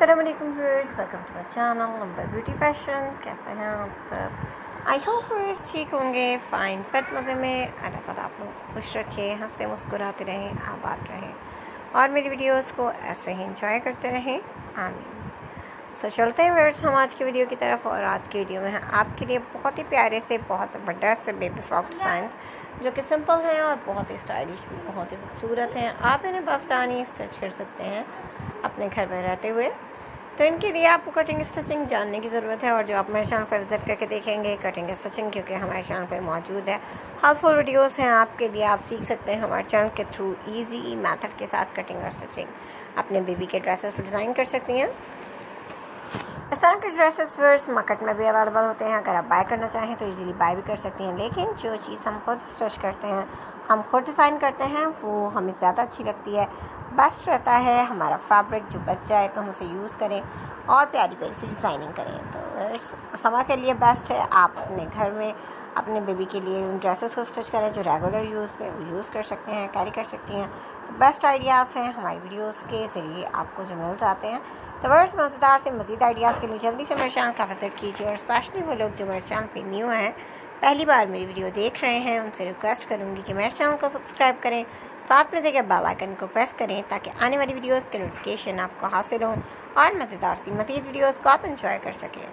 अस्सलाम वालेकुम viewers, welcome to my channel number beauty fashion. कैसे हैं आप? आई होप व्यूअर्स ठीक होंगे, फाइन पेट मज़े में। अल्लाह ताला आप लोगों को खुश रखे, हंसते मुस्कुराते रहें, आबाद रहें और मेरी वीडियोस को ऐसे ही इंजॉय करते रहें, आमीन। सो चलते हैं व्यूअर्स हम आज की वीडियो की तरफ। और आज की वीडियो में है आपके लिए बहुत ही प्यारे से, बहुत ज़बरदस्त से बेबी फ्रॉक डिज़ाइंस जो कि सिंपल हैं और बहुत ही स्टाइलिश भी, बहुत ही खूबसूरत हैं। आप इन्हें बस आसानी स्टिच कर सकते हैं अपने घर में रहते हुए। तो इनके लिए आपको कटिंग स्टिचिंग जानने की ज़रूरत है, और जो आप मेरे चैनल पर विजिट करके देखेंगे कटिंग स्टिचिंग, क्योंकि हमारे चैनल पर मौजूद है, हेल्पफुल वीडियोस हैं आपके लिए। आप सीख सकते हैं हमारे चैनल के थ्रू इजी मेथड के साथ कटिंग और स्टिचिंग अपने बेबी के ड्रेसेस पर डिज़ाइन कर सकती हैं। इस तरह के ड्रेसेस वर्स मार्केट में भी अवेलेबल होते हैं। अगर आप बाय करना चाहें तो इजीली बाय भी कर सकती हैं, लेकिन जो चीज़ हम खुद स्टिच करते हैं, हम खुद डिज़ाइन करते हैं, वो हमें ज़्यादा अच्छी लगती है। बेस्ट रहता है हमारा फैब्रिक जो बच जाए तो हम उसे यूज़ करें और प्यारी प्यारी सी डिज़ाइनिंग करें। तो समय के लिए बेस्ट है आप अपने घर में अपने बेबी के लिए उन ड्रेसेस को स्टिच करें जो रेगुलर यूज़ में वो यूज़ कर सकते हैं, कैरी कर सकती हैं। तो बेस्ट आइडियाज़ हैं हमारी वीडियोस के ज़रिए आपको जो मिल जाते हैं। तो वर्स मज़ेदार से मज़ीद आइडियाज़ के लिए जल्दी से मेरे चैनल का विजिट कीजिए, और स्पेशली वो लोग जो मेरे चैनल पे न्यू हैं, पहली बार मेरी वीडियो देख रहे हैं, उनसे रिक्वेस्ट करूँगी कि मेरे चैनल को सब्सक्राइब करें, साथ में देखे बेल आइकन को प्रेस करें ताकि आने वाली वीडियोस के नोटिफिकेशन आपको हासिल हों और मज़ेदार सी मज़ीद वीडियोस को आप एंजॉय कर सकें।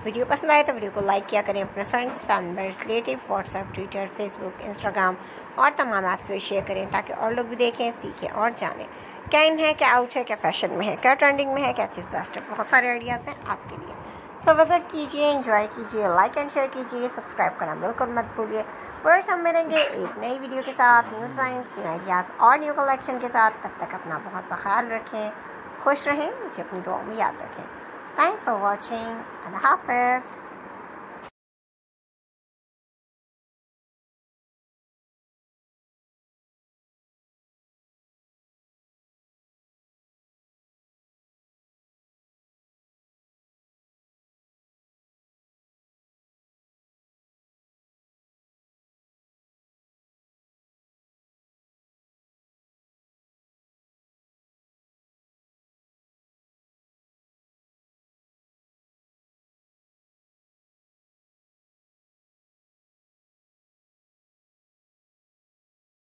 वीडियो पसंद आए तो वीडियो को लाइक किया करें, अपने friends, families, relative, WhatsApp, Twitter, Facebook, Instagram और तमाम ऐप्स पर शेयर करें ताकि और लोग भी देखें, सीखें और जानें क्या इन है, क्या आउट है, क्या फैशन में है, क्या ट्रेंडिंग में है, क्या चीज़ बेस्ट है। बहुत सारे आइडियाज़ हैं आपके लिए। सो विजिट कीजिए, एंजॉय कीजिए, लाइक एंड शेयर कीजिए, सब्सक्राइब करना बिल्कुल मत भूलिए। फिर हम मिलेंगे एक नई वीडियो के साथ, न्यू डिज़ाइंस, न्यू आइडियाज़ और न्यू कलेक्शन के साथ। तब तक अपना बहुत सा ख्याल रखें, खुश रहें, मुझे अपनी दुआ में याद रखें। थैंक्स फॉर वॉचिंग, अल्लाह हाफ़िज़।